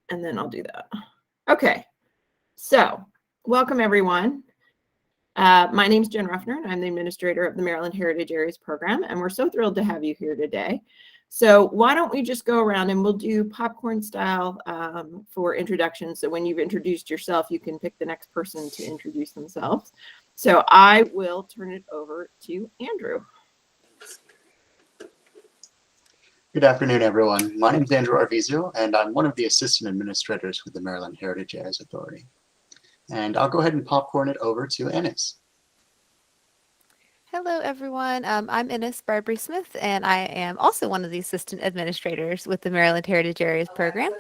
and then I'll do that. Okay, so welcome everyone. My name is Jen Ruffner, and I'm the administrator of the Maryland Heritage Areas Program, and we're so thrilled to have you here today. So why don't we just go around and we'll do popcorn style for introductions. So when you've introduced yourself, you can pick the next person to introduce themselves. So I will turn it over to Andrew. Good afternoon, everyone. My name is Andrew Arvizu, and I'm one of the assistant administrators with the Maryland Heritage Areas Authority. And I'll go ahead and popcorn it over to Ennis. Hello, everyone. I'm Ennis Barbary Smith, and I am also one of the assistant administrators with the Maryland Heritage Areas Program.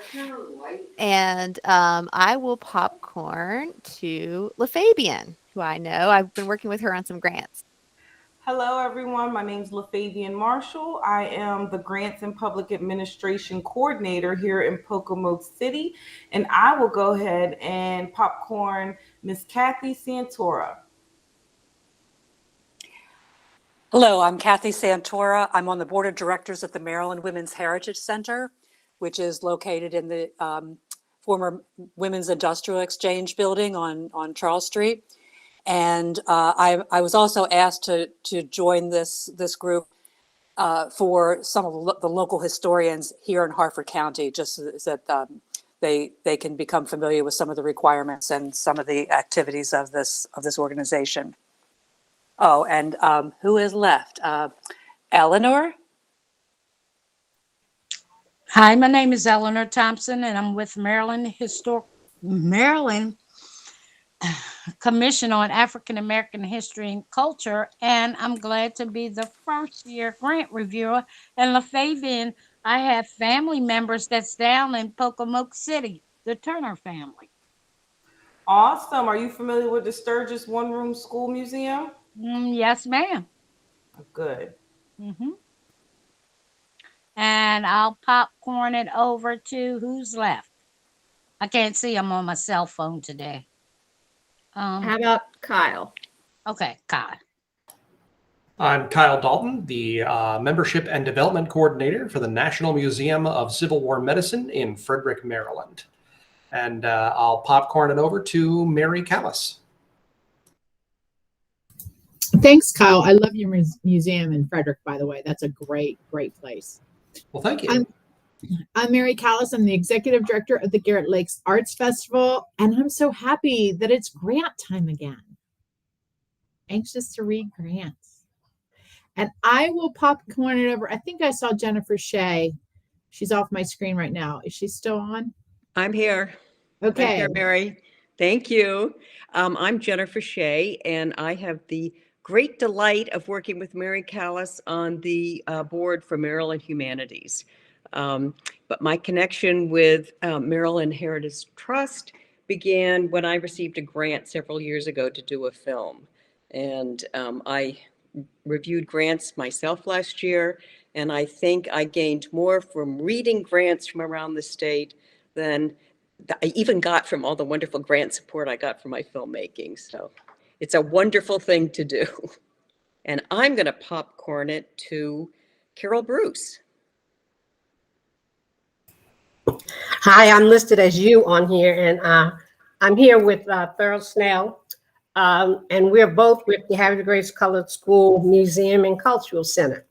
And I will popcorn to LaFabian, who I know. I've been working with her on some grants. Hello, everyone. My name is LaFabian Marshall. I am the Grants and Public Administration Coordinator here in Pocomoke City, and I will go ahead and popcorn Miss Kathy Santora. Hello, I'm Kathy Santora. I'm on the board of directors at the Maryland Women's Heritage Center, which is located in the former Women's Industrial Exchange building on Charles Street. And I was also asked to join this group for some of the local historians here in Harford County, just so that they can become familiar with some of the requirements and some of the activities of this organization. Oh, and who is left? Eleanor? Hi, my name is Eleanor Thompson, and I'm with Maryland Commission on African American History and Culture, and I'm glad to be the first year grant reviewer. And LaFabian, I have family members that's down in Pocomoke City, the Turner family. Awesome. Are you familiar with the Sturgis One Room School Museum? Yes, ma'am. Good. And I'll popcorn it over to who's left. I can't see. I'm on my cell phone today. How about Kyle? Okay, Kyle. I'm Kyle Dalton, the Membership and Development Coordinator for the National Museum of Civil War Medicine in Frederick, Maryland. And I'll popcorn it over to Mary Callis. Thanks, Kyle. I love your museum in Frederick, by the way. That's a great, great place. Well, thank you. I'm Mary Callis. I'm the Executive Director of the Garrett Lakes Arts Festival, and I'm so happy that it's grant time again. Anxious to read grants. And I will popcorn it over. I think I saw Jennifer Shea. She's off my screen right now. Is she still on? I'm here. Okay. I'm here, Mary. Thank you. I'm Jennifer Shea, and I have the great delight of working with Mary Callis on the board for Maryland Humanities. But my connection with Maryland Heritage Trust began when I received a grant several years ago to do a film. And I reviewed grants myself last year, and I think I gained more from reading grants from around the state than I even got from all the wonderful grant support I got for my filmmaking. So it's a wonderful thing to do. And I'm going to popcorn it to Carol Bruce. Hi, I'm listed as you on here, and I'm here with Thurl Snell, and we're both with the Harry Grace Colored School Museum and Cultural Center.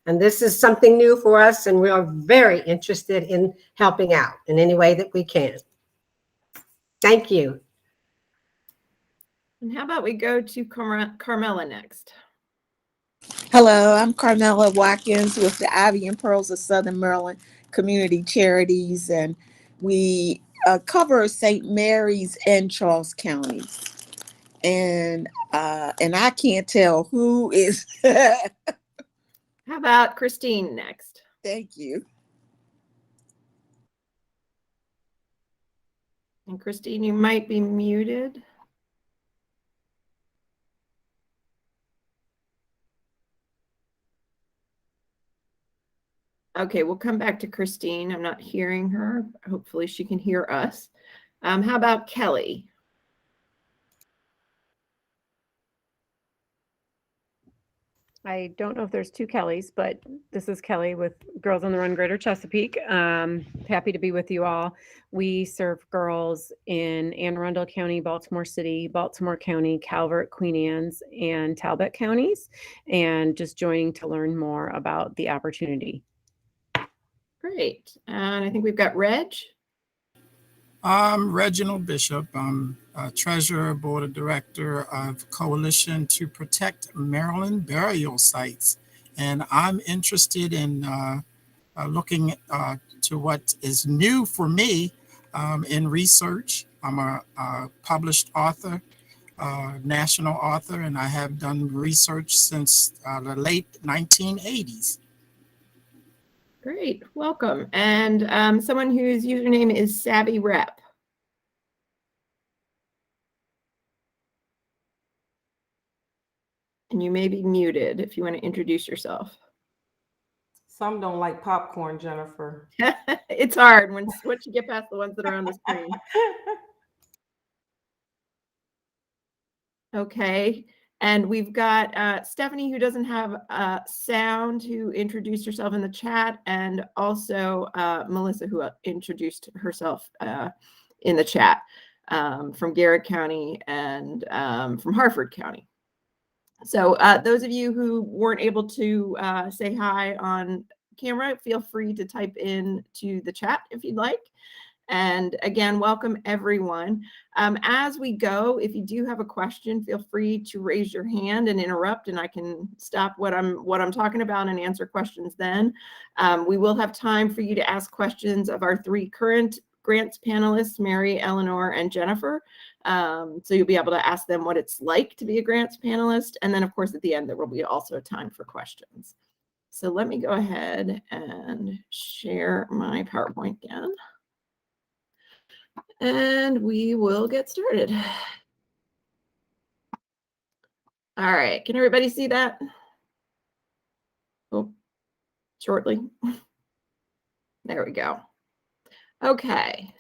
And this is something new for us, and we are very interested in helping out in any way that we can. Thank you. And how about we go to Carmela next? Hello, I'm Carmela Watkins with the Ivy and Pearls of Southern Maryland Community Charities, and we cover St. Mary's and Charles counties. And I can't tell who is. How about Christine next? Thank you. And Christine, you might be muted. Okay, we'll come back to Christine. I'm not hearing her. Hopefully she can hear us. How about Kelly? I don't know if there's two Kellys, but this is Kelly with Girls on the Run Greater Chesapeake. Happy to be with you all. We serve girls in Anne Arundel County, Baltimore City, Baltimore County, Calvert, Queen Anne's, and Talbot counties, and just joining to learn more about the opportunity. Great. And I think we've got Reg. I'm Reginald Bishop. I'm Treasurer, Board of Director of Coalition to Protect Maryland Burial Sites. And I'm interested in looking to what is new for me in research. I'm a published author, national author, and I have done research since the late 1980s. Great, welcome. And someone whose username is Savvy Rep. And you may be muted if you want to introduce yourself. Some don't like popcorn, Jennifer. It's hard once you get past the ones that are on the screen. Okay, and we've got Stephanie, who doesn't have sound, who introduced herself in the chat, and also Melissa, who introduced herself in the chat from Garrett County and from Harford County. So those of you who weren't able to say hi on camera, feel free to type in to the chat if you'd like. And again, welcome everyone. As we go, if you do have a question, feel free to raise your hand and interrupt, and I can stop what I'm talking about and answer questions then. We will have time for you to ask questions of our three current grants panelists, Mary, Eleanor, and Jennifer. So you'll be able to ask them what it's like to be a grants panelist. And then, of course, at the end, there will be also time for questions. So let me go ahead and share my PowerPoint again. And we will get started. All right, can everybody see that? Oh, shortly. There we go. Okay.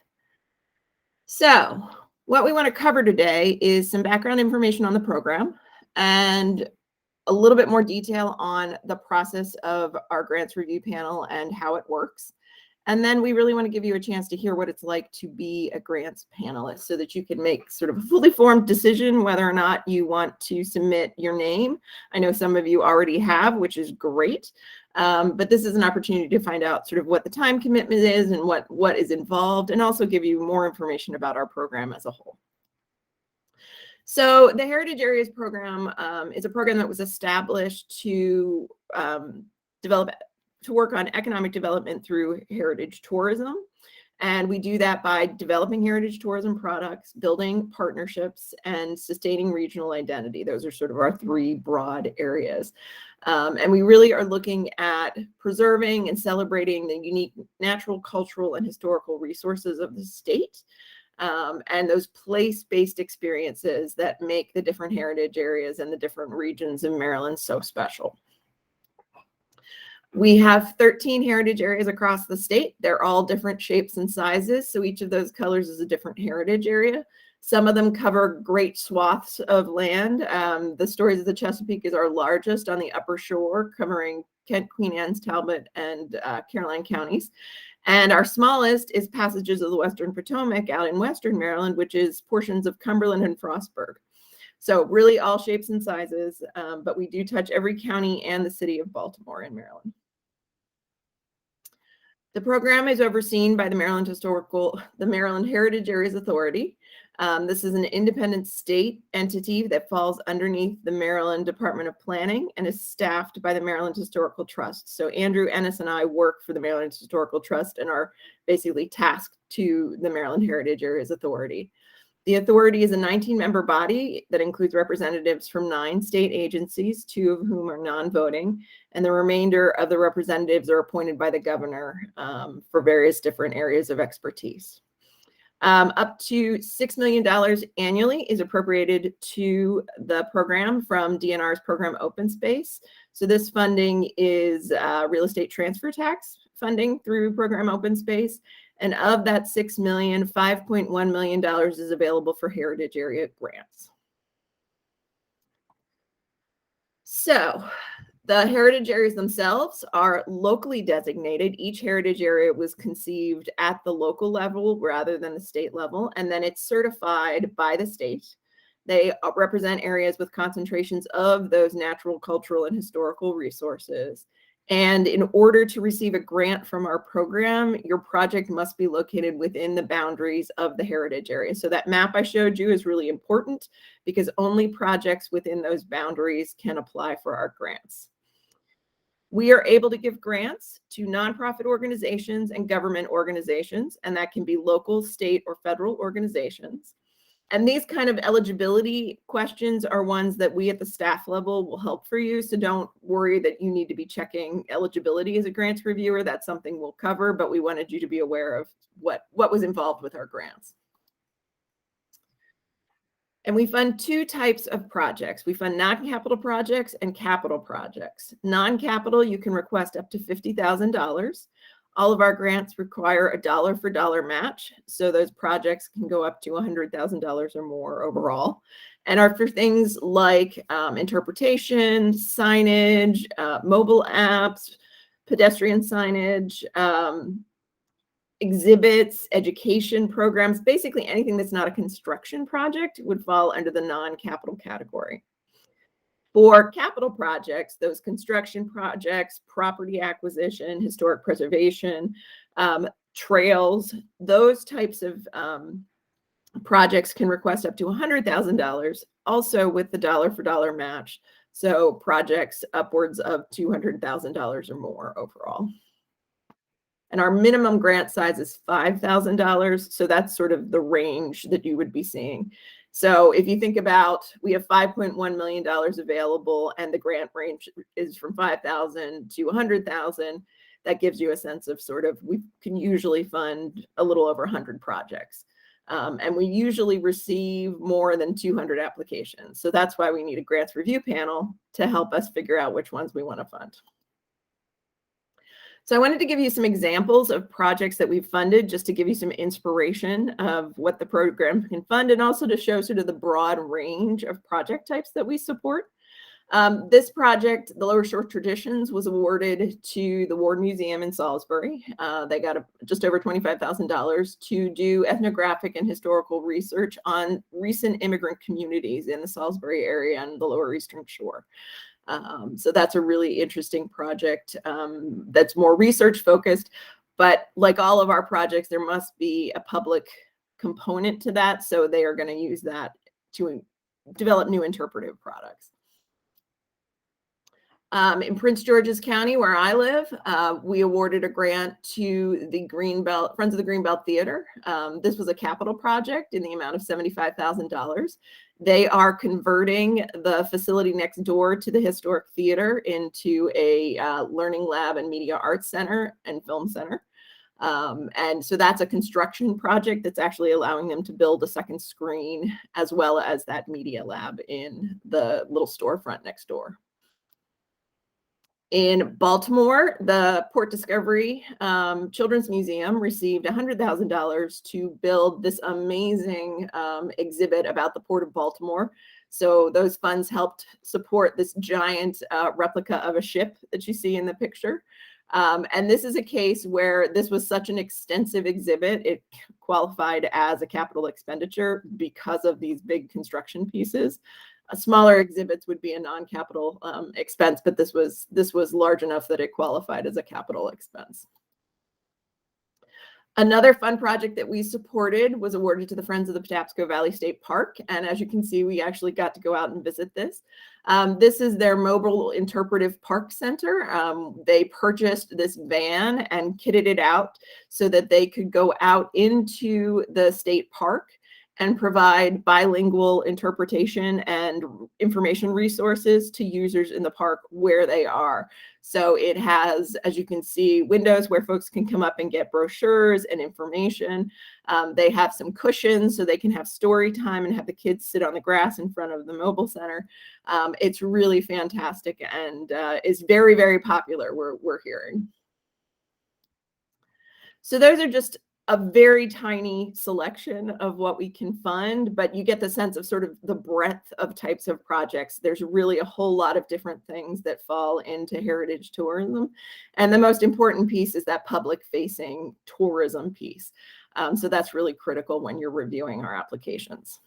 So what we want to cover today is some background information on the program and a little bit more detail on the process of our grants review panel and how it works. And then we really want to give you a chance to hear what it's like to be a grants panelist so that you can make sort of a fully formed decision whether or not you want to submit your name. I know some of you already have, which is great. But this is an opportunity to find out sort of what the time commitment is and what is involved, and also give you more information about our program as a whole. So the Heritage Areas program is a program that was established to work on economic development through heritage tourism. And we do that by developing heritage tourism products, building partnerships, and sustaining regional identity. Those are sort of our three broad areas. And we really are looking at preserving and celebrating the unique natural, cultural, and historical resources of the state, and those place-based experiences that make the different heritage areas and the different regions in Maryland so special. We have 13 heritage areas across the state. They're all different shapes and sizes, so each of those colors is a different heritage area. Some of them cover great swaths of land. The Stories of the Chesapeake is our largest on the upper shore, covering Kent, Queen Anne's, Talbot, and Caroline counties. And our smallest is Passages of the Western Potomac out in Western Maryland, which is portions of Cumberland and Frostburg. So really all shapes and sizes, but we do touch every county and the city of Baltimore in Maryland. The program is overseen by the Maryland Heritage Areas Authority. This is an independent state entity that falls underneath the Maryland Department of Planning and is staffed by the Maryland Historical Trust. So Andrew Ennis and I work for the Maryland Historical Trust and are basically tasked to the Maryland Heritage Areas Authority. The authority is a 19-member body that includes representatives from 9 state agencies, 2 of whom are non-voting, and the remainder of the representatives are appointed by the governor for various different areas of expertise. Up to $6 million annually is appropriated to the program from DNR's program Open Space. So this funding is real estate transfer tax funding through program Open Space. And of that $6 million, $5.1 million is available for heritage area grants. So The heritage areas themselves are locally designated. Each heritage area was conceived at the local level rather than the state level, and then it's certified by the state. They represent areas with concentrations of those natural, cultural, and historical resources. And in order to receive a grant from our program, your project must be located within the boundaries of the heritage area. So that map I showed you is really important because only projects within those boundaries can apply for our grants. We are able to give grants to nonprofit organizations and government organizations, and that can be local, state, or federal organizations. And these kind of eligibility questions are ones that we at the staff level will help for you. So don't worry that you need to be checking eligibility as a grants reviewer. That's something we'll cover, but we wanted you to be aware of what was involved with our grants. And we fund two types of projects. We fund non-capital projects and capital projects. Non-capital, you can request up to $50,000. All of our grants require a dollar for dollar match. So those projects can go up to $100,000 or more overall, and are for things like interpretation, signage, mobile apps, pedestrian signage, exhibits, education programs, basically anything that's not a construction project would fall under the non-capital category. For capital projects, those construction projects, property acquisition, historic preservation, trails, those types of projects can request up to $100,000, also with the dollar for dollar match. So projects upwards of $200,000 or more overall. And our minimum grant size is $5,000. So that's sort of the range that you would be seeing. So if you think about, we have $5.1 million available and the grant range is from $5,000 to $100,000. That gives you a sense of sort of, we can usually fund a little over 100 projects. And we usually receive more than 200 applications. So that's why we need a grants review panel to help us figure out which ones we want to fund. So I wanted to give you some examples of projects that we've funded just to give you some inspiration of what the program can fund and also to show sort of the broad range of project types that we support. This project, the Lower Shore Traditions, was awarded to the Ward Museum in Salisbury. They got just over $25,000 to do ethnographic and historical research on recent immigrant communities in the Salisbury area and the Lower Eastern Shore. So that's a really interesting project that's more research focused, but like all of our projects, there must be a public component to that. So they are going to use that to develop new interpretive products. In Prince George's County, where I live, we awarded a grant to the Greenbelt, Friends of the Greenbelt Theater. This was a capital project in the amount of $75,000. They are converting the facility next door to the historic theater into a learning lab and media arts center and film center. And so that's a construction project that's actually allowing them to build a second screen as well as that media lab in the little storefront next door. In Baltimore, the Port Discovery Children's Museum received $100,000 to build this amazing exhibit about the Port of Baltimore. So those funds helped support this giant replica of a ship that you see in the picture. And this is a case where this was such an extensive exhibit, it qualified as a capital expenditure because of these big construction pieces. Smaller exhibits would be a non-capital expense, but this was large enough that it qualified as a capital expense. Another fun project that we supported was awarded to the Friends of the Patapsco Valley State Park. And as you can see, we actually got to go out and visit this. This is their mobile interpretive park center. They purchased this van and kitted it out so that they could go out into the state park and provide bilingual interpretation and information resources to users in the park where they are. So it has, as you can see, windows where folks can come up and get brochures and information. They have some cushions so they can have story time and have the kids sit on the grass in front of the mobile center. It's really fantastic and is very, very popular, we're hearing. So those are just a very tiny selection of what we can fund, but you get the sense of sort of the breadth of types of projects. There's really a whole lot of different things that fall into heritage tourism. And the most important piece is that public-facing tourism piece. So that's really critical when you're reviewing our applications.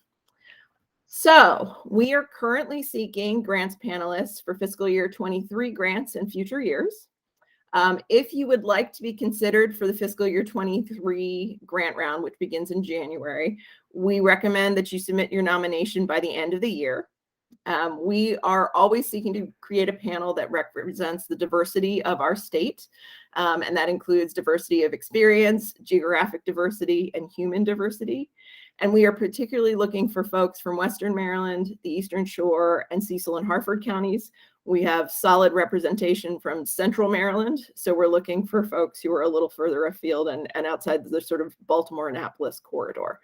So we are currently seeking grants panelists for fiscal year 23 grants in future years. If you would like to be considered for the fiscal year 23 grant round, which begins in January, we recommend that you submit your nomination by the end of the year. We are always seeking to create a panel that represents the diversity of our state, and that includes diversity of experience, geographic diversity, and human diversity. And we are particularly looking for folks from Western Maryland, the Eastern Shore, and Cecil and Harford counties. We have solid representation from Central Maryland, so we're looking for folks who are a little further afield and outside the sort of Baltimore-Annapolis corridor.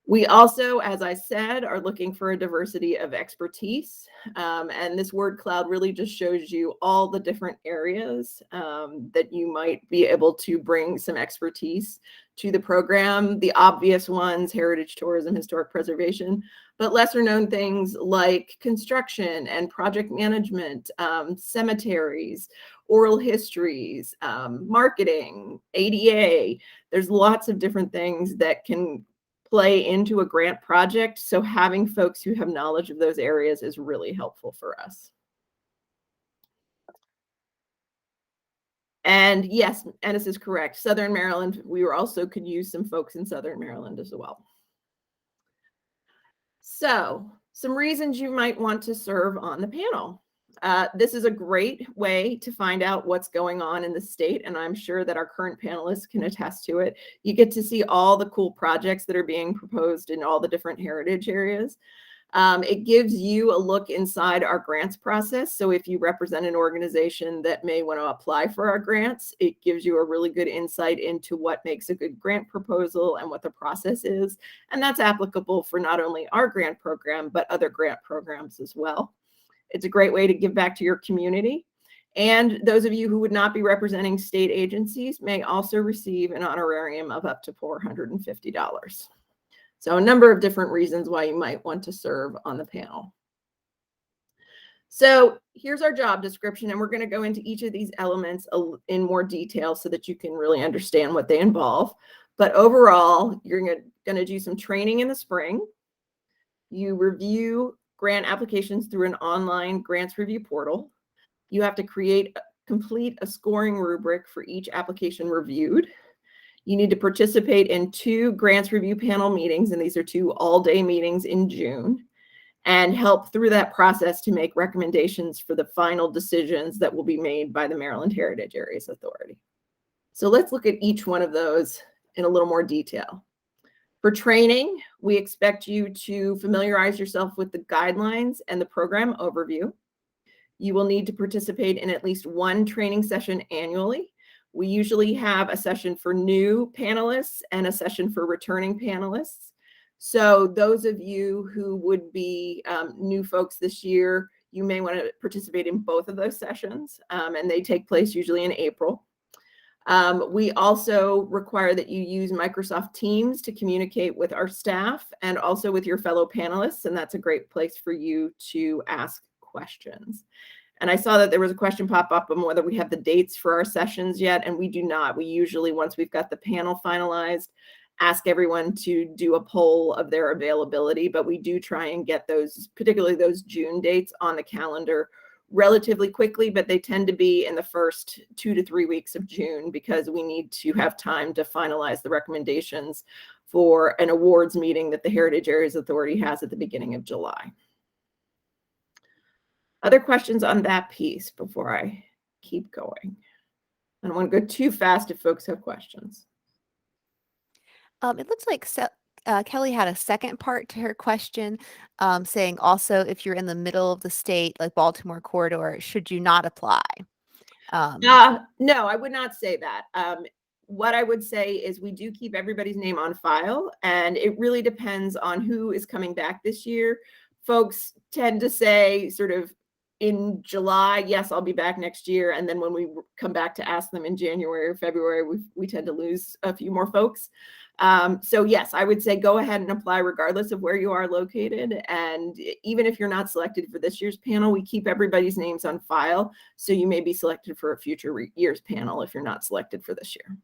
We also, as I said, are looking for a diversity of expertise. And this word cloud really just shows you all the different areas that you might be able to bring some expertise to the program. The obvious ones, heritage tourism, historic preservation, but lesser known things like construction and project management, cemeteries, oral histories, marketing, ADA. There's lots of different things that can play into a grant project. So having folks who have knowledge of those areas is really helpful for us. And yes, Ennis is correct. Southern Maryland, we also could use some folks in Southern Maryland as well. So some reasons you might want to serve on the panel. This is a great way to find out what's going on in the state, and I'm sure that our current panelists can attest to it. You get to see all the cool projects that are being proposed in all the different heritage areas. It gives you a look inside our grants process. So if you represent an organization that may want to apply for our grants, it gives you a really good insight into what makes a good grant proposal and what the process is. And that's applicable for not only our grant program, but other grant programs as well. It's a great way to give back to your community. And those of you who would not be representing state agencies may also receive an honorarium of up to $450. So a number of different reasons why you might want to serve on the panel. So here's our job description, and we're going to go into each of these elements in more detail so that you can really understand what they involve. But overall, you're going to do some training in the spring. You review grant applications through an online grants review portal. You have to complete a scoring rubric for each application reviewed. You need to participate in 2 grants review panel meetings, and these are 2 all-day meetings in June, and help through that process to make recommendations for the final decisions that will be made by the Maryland Heritage Areas Authority. So let's look at each one of those in a little more detail. For training, we expect you to familiarize yourself with the guidelines and the program overview. You will need to participate in at least 1 training session annually. We usually have a session for new panelists and a session for returning panelists. So those of you who would be new folks this year, you may want to participate in both of those sessions, and they take place usually in April. We also require that you use Microsoft Teams to communicate with our staff and also with your fellow panelists, and that's a great place for you to ask questions. And I saw that there was a question pop up on whether we have the dates for our sessions yet, and we do not. We usually, once we've got the panel finalized, ask everyone to do a poll of their availability, but we do try and get those, particularly those June dates, on the calendar relatively quickly, but they tend to be in the first 2 to 3 weeks of June because we need to have time to finalize the recommendations for an awards meeting that the Heritage Areas Authority has at the beginning of July. Other questions on that piece before I keep going? I don't want to go too fast if folks have questions. It looks like Kelly had a second part to her question, saying also if you're in the middle of the state, like Baltimore corridor, should you not apply? No, I would not say that. What I would say is we do keep everybody's name on file, and it really depends on who is coming back this year. Folks tend to say sort of in July, yes, I'll be back next year. And then when we come back to ask them in January or February, we tend to lose a few more folks. So yes, I would say go ahead and apply regardless of where you are located. And even if you're not selected for this year's panel, we keep everybody's names on file. So you may be selected for a future year's panel if you're not selected for this year.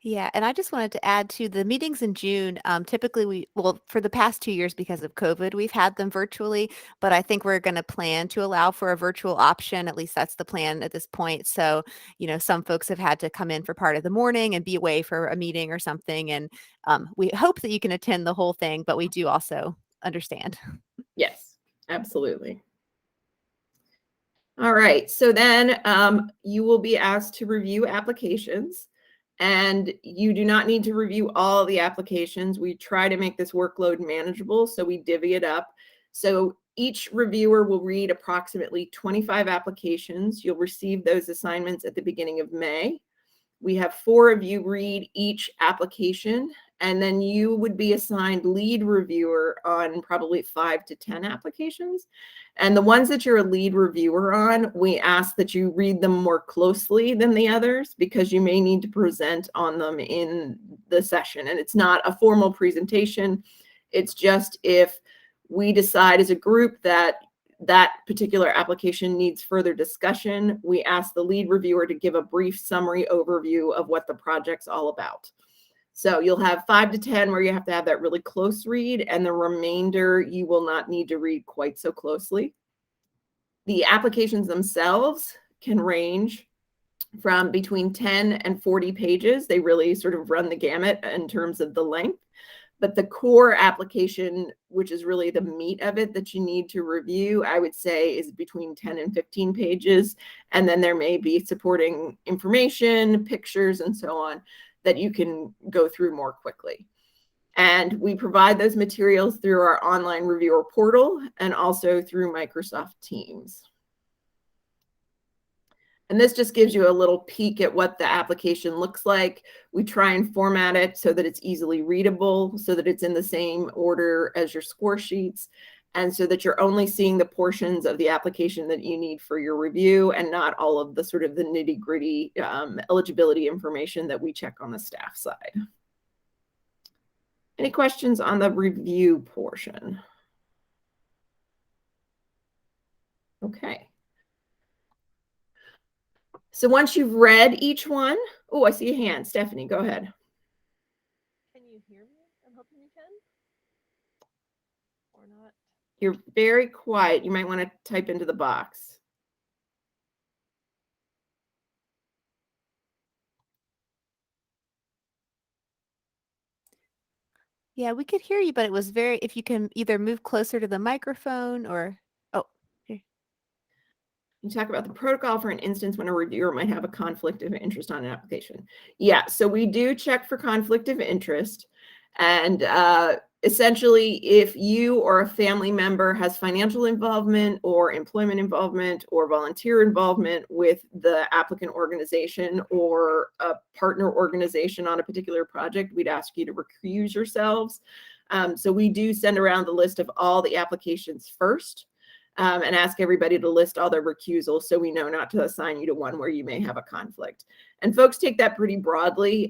Yeah, and I just wanted to add to the meetings in June. Typically, for the past 2 years because of COVID, we've had them virtually, but I think we're going to plan to allow for a virtual option. At least that's the plan at this point. So, some folks have had to come in for part of the morning and be away for a meeting or something. And we hope that you can attend the whole thing, but we do also understand. Yes, absolutely. All right, so then you will be asked to review applications. And you do not need to review all the applications. We try to make this workload manageable, so we divvy it up. So each reviewer will read approximately 25 applications. You'll receive those assignments at the beginning of May. We have 4 of you read each application, and then you would be assigned lead reviewer on probably 5 to 10 applications. And the ones that you're a lead reviewer on, we ask that you read them more closely than the others because you may need to present on them in the session. And it's not a formal presentation. It's just if we decide as a group that that particular application needs further discussion, we ask the lead reviewer to give a brief summary overview of what the project's all about. So you'll have 5 to 10 where you have to have that really close read, and the remainder you will not need to read quite so closely. The applications themselves can range from between 10 and 40 pages. They really sort of run the gamut in terms of the length. But the core application, which is really the meat of it that you need to review, I would say is between 10 and 15 pages. And then there may be supporting information, pictures, and so on that you can go through more quickly. And we provide those materials through our online reviewer portal and also through Microsoft Teams. And this just gives you a little peek at what the application looks like. We try and format it so that it's easily readable, so that it's in the same order as your score sheets, and so that you're only seeing the portions of the application that you need for your review and not all of the sort of the nitty-gritty eligibility information that we check on the staff side. Any questions on the review portion? Okay. So once you've read each one, oh, I see a hand. Stephanie, go ahead. Can you hear me? I'm hoping you can. Or not. You're very quiet. You might want to type into the box. Yeah, we could hear you, but it was if you can either move closer to the microphone or, oh, here. You talk about the protocol for an instance when a reviewer might have a conflict of interest on an application. Yeah, so we do check for conflict of interest. And essentially, if you or a family member has financial involvement or employment involvement or volunteer involvement with the applicant organization or a partner organization on a particular project, we'd ask you to recuse yourselves. So we do send around the list of all the applications first. And ask everybody to list all their recusals so we know not to assign you to one where you may have a conflict. And folks take that pretty broadly.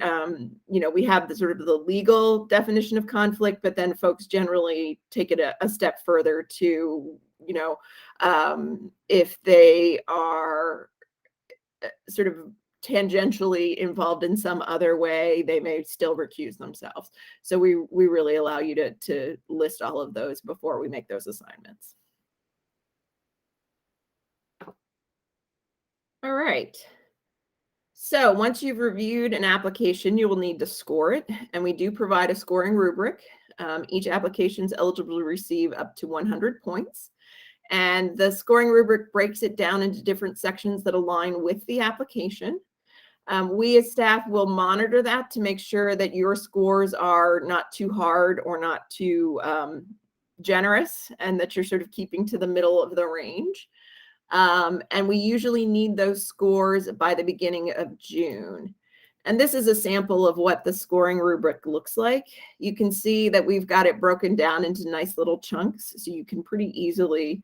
We have the sort of the legal definition of conflict, but then folks generally take it a step further to, if they are sort of tangentially involved in some other way, they may still recuse themselves. So we really allow you to list all of those before we make those assignments. All right. So once you've reviewed an application, you will need to score it. And we do provide a scoring rubric. Each application is eligible to receive up to 100 points. And the scoring rubric breaks it down into different sections that align with the application. We as staff will monitor that to make sure that your scores are not too hard or not too generous, and that you're sort of keeping to the middle of the range. And we usually need those scores by the beginning of June. And this is a sample of what the scoring rubric looks like. You can see that we've got it broken down into nice little chunks, so you can pretty easily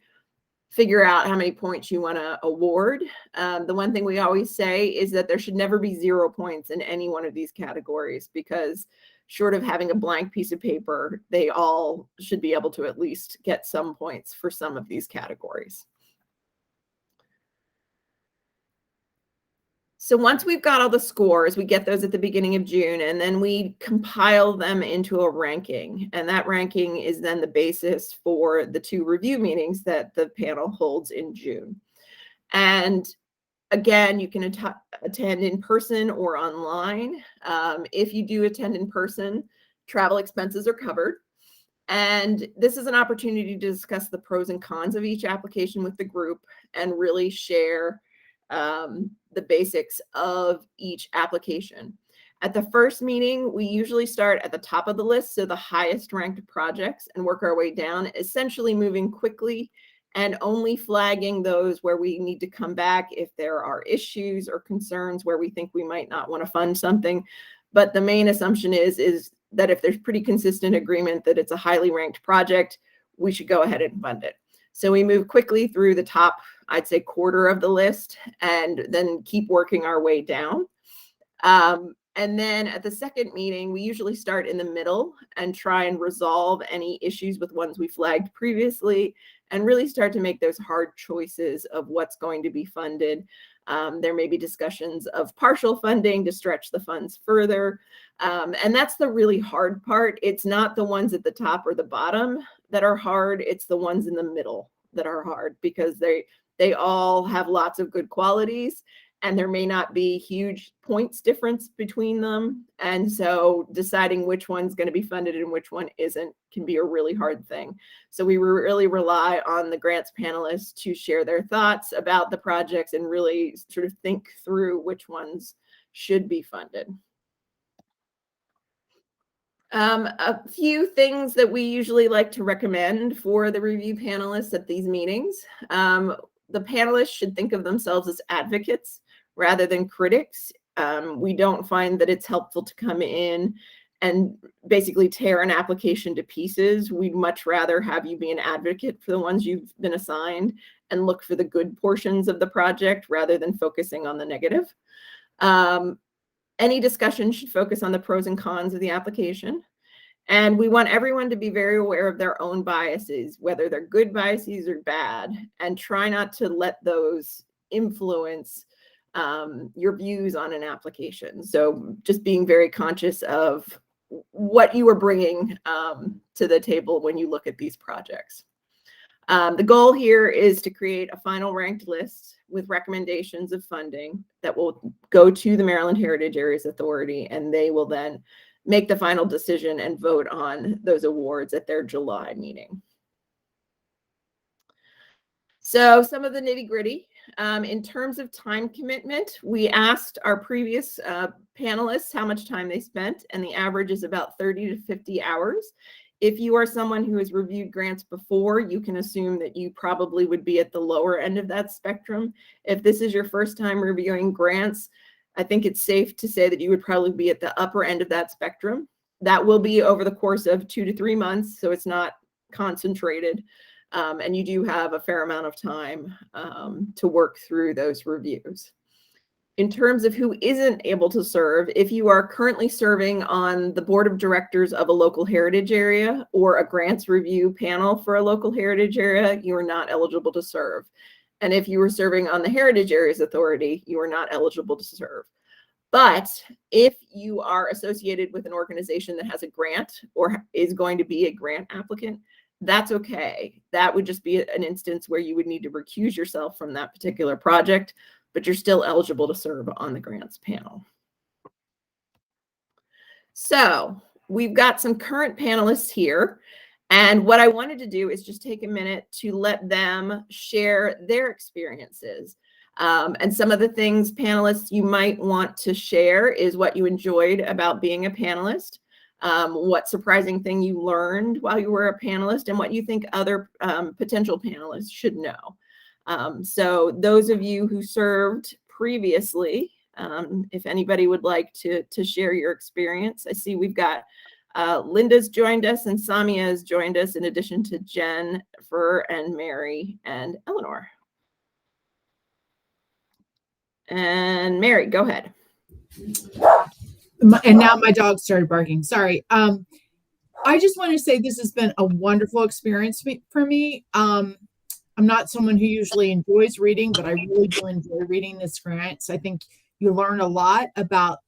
figure out how many points you want to award. The one thing we always say is that there should never be 0 points in any one of these categories, because short of having a blank piece of paper, they all should be able to at least get some points for some of these categories. So once we've got all the scores, we get those at the beginning of June, and then we compile them into a ranking. And that ranking is then the basis for the 2 review meetings that the panel holds in June. And again, you can attend in person or online. If you do attend in person, travel expenses are covered. And this is an opportunity to discuss the pros and cons of each application with the group and really share the basics of each application. At the first meeting, we usually start at the top of the list, so the highest ranked projects, and work our way down, essentially moving quickly and only flagging those where we need to come back if there are issues or concerns where we think we might not want to fund something. But the main assumption is that if there's pretty consistent agreement that it's a highly ranked project, we should go ahead and fund it. So we move quickly through the top, I'd say, quarter of the list, and then keep working our way down. And then at the second meeting, we usually start in the middle and try and resolve any issues with ones we flagged previously, and really start to make those hard choices of what's going to be funded. There may be discussions of partial funding to stretch the funds further. And that's the really hard part. It's not the ones at the top or the bottom that are hard. It's the ones in the middle that are hard, because they all have lots of good qualities, and there may not be huge points difference between them. And so deciding which one's going to be funded and which one isn't can be a really hard thing. So we really rely on the grants panelists to share their thoughts about the projects and really sort of think through which ones should be funded. A few things that we usually like to recommend for the review panelists at these meetings. The panelists should think of themselves as advocates rather than critics. We don't find that it's helpful to come in and basically tear an application to pieces. We'd much rather have you be an advocate for the ones you've been assigned and look for the good portions of the project rather than focusing on the negative. Any discussion should focus on the pros and cons of the application. And we want everyone to be very aware of their own biases, whether they're good biases or bad, and try not to let those influence your views on an application. So just being very conscious of what you are bringing to the table when you look at these projects. The goal here is to create a final ranked list with recommendations of funding that will go to the Maryland Heritage Areas Authority, and they will then make the final decision and vote on those awards at their July meeting. So some of the nitty-gritty. In terms of time commitment, we asked our previous panelists how much time they spent, and the average is about 30 to 50 hours. If you are someone who has reviewed grants before, you can assume that you probably would be at the lower end of that spectrum. If this is your first time reviewing grants, I think it's safe to say that you would probably be at the upper end of that spectrum. That will be over the course of 2 to 3 months, so it's not concentrated. And you do have a fair amount of time to work through those reviews. In terms of who isn't able to serve, if you are currently serving on the board of directors of a local heritage area or a grants review panel for a local heritage area, you are not eligible to serve. And if you were serving on the Heritage Areas Authority, you are not eligible to serve. But if you are associated with an organization that has a grant or is going to be a grant applicant, that's okay. That would just be an instance where you would need to recuse yourself from that particular project, but you're still eligible to serve on the grants panel. So we've got some current panelists here. And what I wanted to do is just take a minute to let them share their experiences. And some of the things, panelists, you might want to share is what you enjoyed about being a panelist, what surprising thing you learned while you were a panelist, and what you think other potential panelists should know. So those of you who served previously, if anybody would like to share your experience, I see we've got Linda's joined us and Samia has joined us in addition to Jennifer and Mary and Eleanor. And Mary, go ahead. And now my dog started barking. Sorry. I just want to say this has been a wonderful experience for me. I'm not someone who usually enjoys reading, but I really do enjoy reading this grants. I think you learn a lot about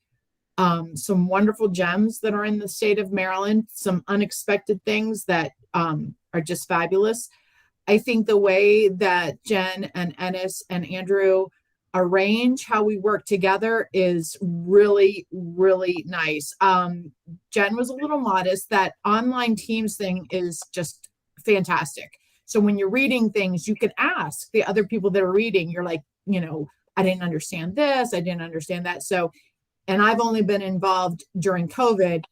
some wonderful gems that are in the state of Maryland, some unexpected things that are just fabulous. I think the way that Jen and Ennis and Andrew arrange how we work together is really, really nice. Jen was a little modest. That online Teams thing is just fantastic. So when you're reading things, you can ask the other people that are reading. You're like, I didn't understand this. I didn't understand that. So, and I've only been involved during COVID,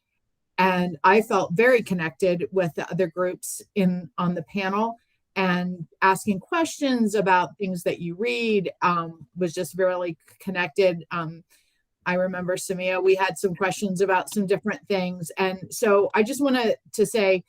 and I felt very connected with the other groups on the panel. And asking questions about things that you read was just really connected. I remember, Samia, we had some questions about some different things. And so I just want to say,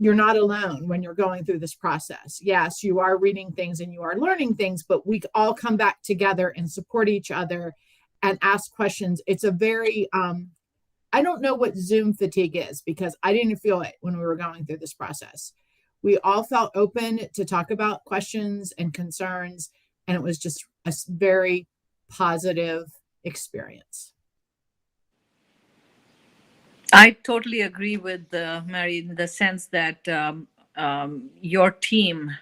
you're not alone when you're going through this process. Yes, you are reading things and you are learning things, but we all come back together and support each other and ask questions. It's a very, I don't know what Zoom fatigue is, because I didn't feel it when we were going through this process. We all felt open to talk about questions and concerns, and it was just a very positive experience. I totally agree with Mary in the sense that your team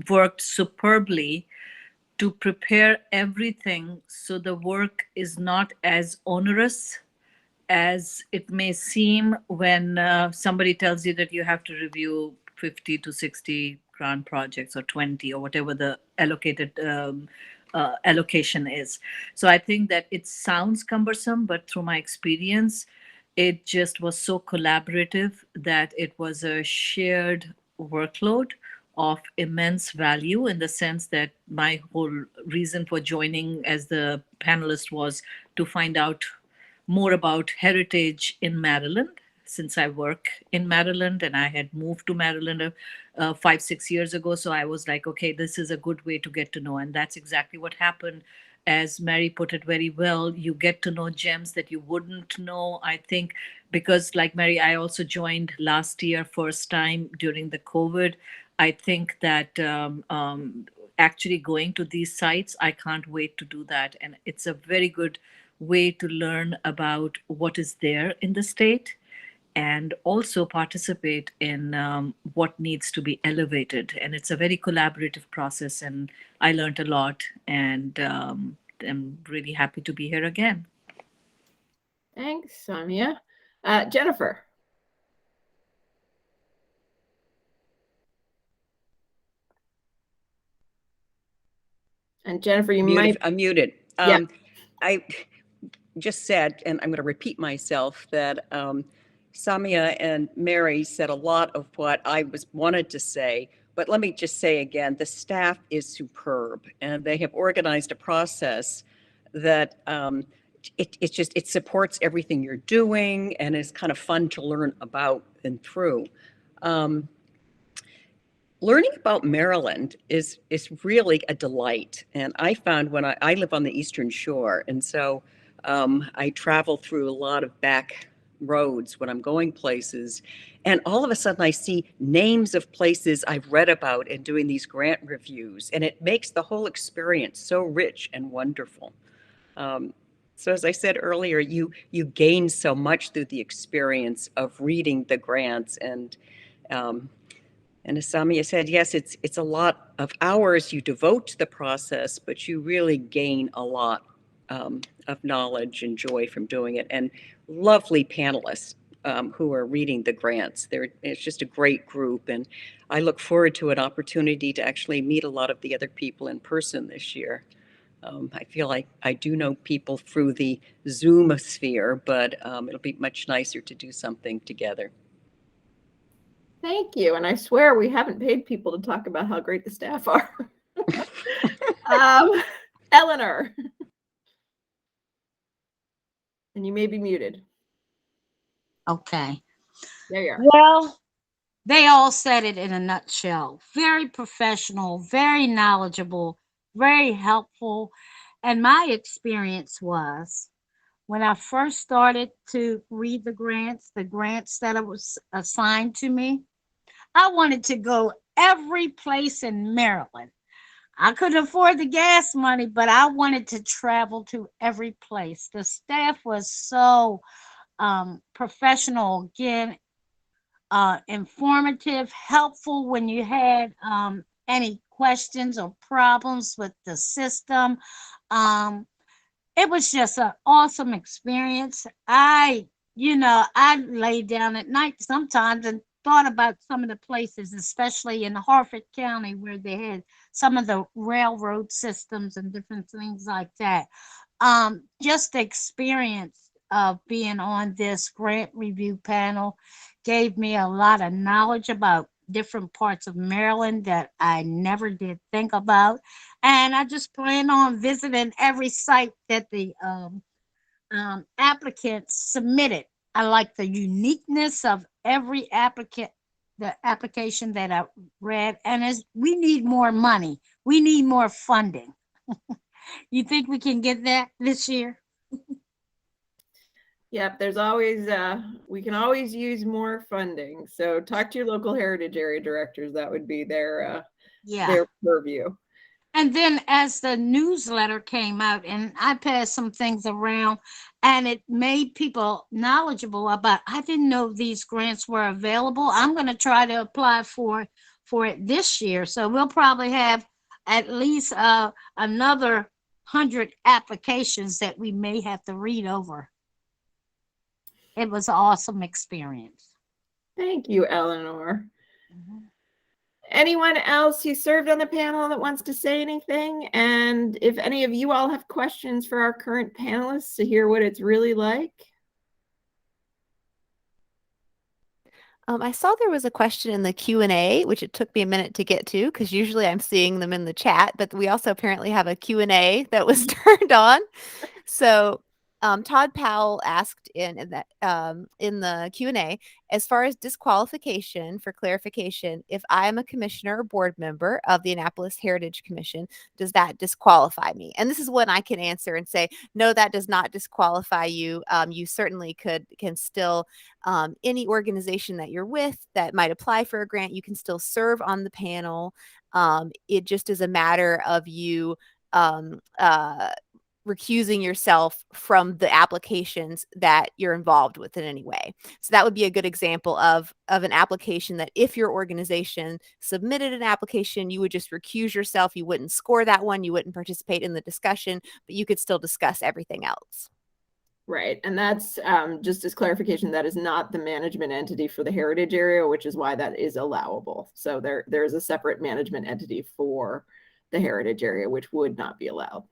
worked superbly to prepare everything so the work is not as onerous as it may seem when somebody tells you that you have to review 50 to 60 grant projects or 20 or whatever the allocated allocation is. So I think that it sounds cumbersome, but through my experience, it just was so collaborative that it was a shared workload of immense value, in the sense that my whole reason for joining as the panelist was to find out more about heritage in Maryland, since I work in Maryland and I had moved to Maryland 5-6 years ago. So I was like, okay, this is a good way to get to know. And that's exactly what happened. As Mary put it very well, you get to know gems that you wouldn't know, I think, because like Mary, I also joined last year, first time during the COVID. I think that actually going to these sites, I can't wait to do that. And it's a very good way to learn about what is there in the state and also participate in what needs to be elevated. And it's a very collaborative process, and I learned a lot, and I'm really happy to be here again. Thanks, Samia. Jennifer. And Jennifer, you might... I'm muted. Yeah. I just said, and I'm going to repeat myself, that Samia and Mary said a lot of what I wanted to say, but let me just say again, the staff is superb, and they have organized a process that it supports everything you're doing, and is kind of fun to learn about and through. Learning about Maryland is really a delight. And I found when I live on the Eastern Shore, and so I travel through a lot of back roads when I'm going places, and all of a sudden I see names of places I've read about and doing these grant reviews, and it makes the whole experience so rich and wonderful. So as I said earlier, you gain so much through the experience of reading the grants, and as Samia said, yes, it's a lot of hours you devote to the process, but you really gain a lot of knowledge and joy from doing it. And lovely panelists who are reading the grants. It's just a great group, and I look forward to an opportunity to actually meet a lot of the other people in person this year. I feel like I do know people through the Zoom sphere, but it'll be much nicer to do something together. Thank you. And I swear we haven't paid people to talk about how great the staff are. Eleanor. And you may be muted. Okay. There you are. Well, they all said it in a nutshell. Very professional, very knowledgeable, very helpful. And my experience was when I first started to read the grants that was assigned to me, I wanted to go every place in Maryland. I couldn't afford the gas money, but I wanted to travel to every place. The staff was so professional, again, informative, helpful when you had any questions or problems with the system. Um, it was just an awesome experience. I laid down at night sometimes and thought about some of the places, especially in Harford County, where they had some of the railroad systems and different things like that. Just the experience of being on this grant review panel gave me a lot of knowledge about different parts of Maryland that I never did think about. And I just plan on visiting every site that the applicants submitted. I like the uniqueness of every applicant, the application that I read. And as we need more money, we need more funding. You think we can get that this year? Yep, there's always we can always use more funding. So talk to your local heritage area directors. That would be their purview. And then as the newsletter came out, and I passed some things around, and it made people knowledgeable about, I didn't know these grants were available. I'm going to try to apply for it this year. So we'll probably have at least another 100 applications that we may have to read over. It was an awesome experience. Thank you, Eleanor. Anyone else who served on the panel that wants to say anything? And if any of you all have questions for our current panelists to hear what it's really like? I saw there was a question in the Q&A, which it took me a minute to get to because usually I'm seeing them in the chat, but we also apparently have a Q&A that was turned on. So Todd Powell asked in the Q&A, as far as disqualification, for clarification, if I am a commissioner or board member of the Annapolis Heritage Commission, does that disqualify me? And this is what I can answer and say, no, that does not disqualify you. You certainly can still, any organization that you're with that might apply for a grant, you can still serve on the panel. It just is a matter of you recusing yourself from the applications that you're involved with in any way. So that would be a good example of an application that if your organization submitted an application, you would just recuse yourself. You wouldn't score that one. You wouldn't participate in the discussion, but you could still discuss everything else. Right. And that's just as clarification, that is not the management entity for the heritage area, which is why that is allowable. So there is a separate management entity for the heritage area, which would not be allowed.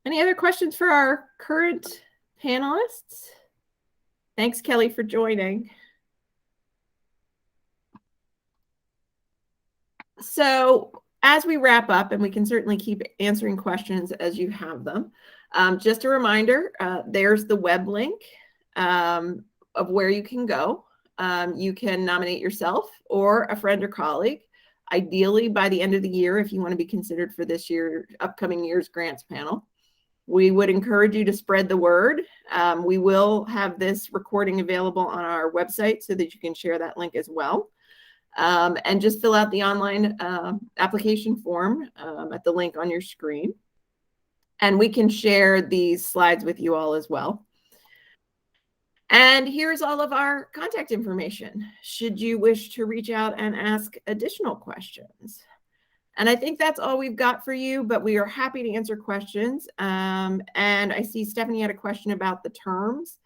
Any other questions for our current panelists? Thanks, Kelly, for joining. So as we wrap up, and we can certainly keep answering questions as you have them, just a reminder, there's the web link of where you can go. You can nominate yourself or a friend or colleague, ideally by the end of the year if you want to be considered for this upcoming year's grants panel. We would encourage you to spread the word. We will have this recording available on our website so that you can share that link as well. And just fill out the online application form at the link on your screen. And we can share these slides with you all as well. And here's all of our contact information, should you wish to reach out and ask additional questions. And I think that's all we've got for you, but we are happy to answer questions. And I see Stephanie had a question about the terms.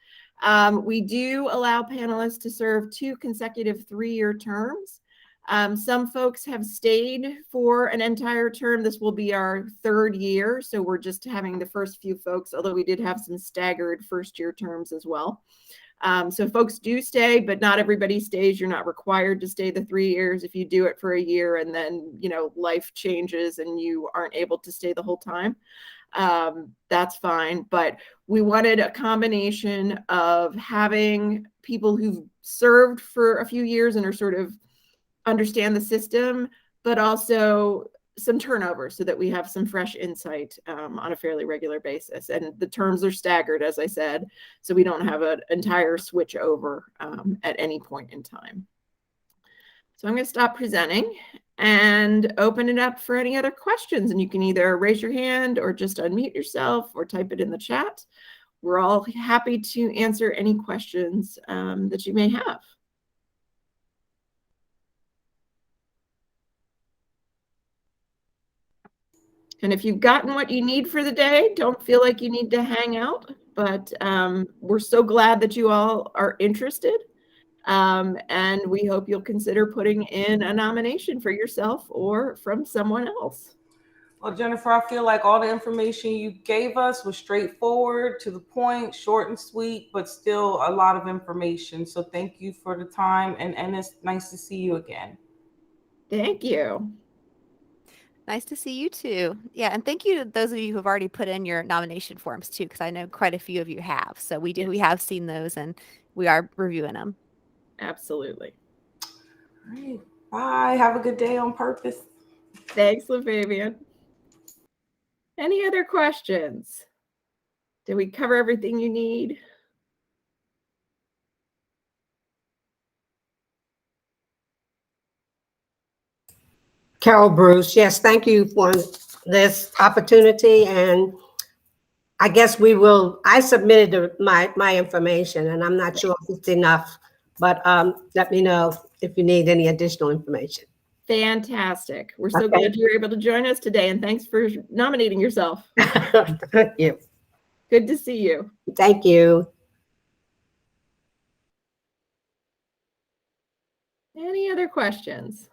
We do allow panelists to serve 2 consecutive 3-year terms. Some folks have stayed for an entire term. This will be our 3rd year. So we're just having the first few folks, although we did have some staggered first-year terms as well. So folks do stay, but not everybody stays. You're not required to stay the 3 years. If you do it for a year and then, life changes and you aren't able to stay the whole time, that's fine. But we wanted a combination of having people who've served for a few years and are sort of understand the system, but also some turnover so that we have some fresh insight on a fairly regular basis. And the terms are staggered, as I said, so we don't have an entire switch over at any point in time. So I'm going to stop presenting and open it up for any other questions. And you can either raise your hand or just unmute yourself or type it in the chat. We're all happy to answer any questions that you may have. And if you've gotten what you need for the day, don't feel like you need to hang out. But we're so glad that you all are interested. And we hope you'll consider putting in a nomination for yourself or from someone else. Well, Jennifer, I feel like all the information you gave us was straightforward, to the point, short and sweet, but still a lot of information. So thank you for the time, and it's nice to see you again. Thank you. Nice to see you too. Yeah, and thank you to those of you who have already put in your nomination forms too, because I know quite a few of you have. So we have seen those and we are reviewing them. Absolutely. All right. Bye. Have a good day on purpose. Thanks, LaFabian. Any other questions? Did we cover everything you need? Carol Bruce, yes, thank you for this opportunity. And I guess I submitted my information, and I'm not sure if it's enough, but let me know if you need any additional information. Fantastic. We're so glad you were able to join us today, and thanks for nominating yourself. Thank you. Good to see you. Thank you. Any other questions?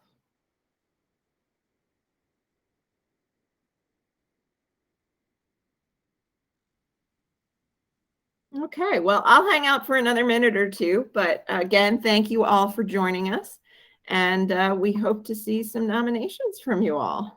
Okay, well, I'll hang out for another minute or two, but again, thank you all for joining us, and we hope to see some nominations from you all.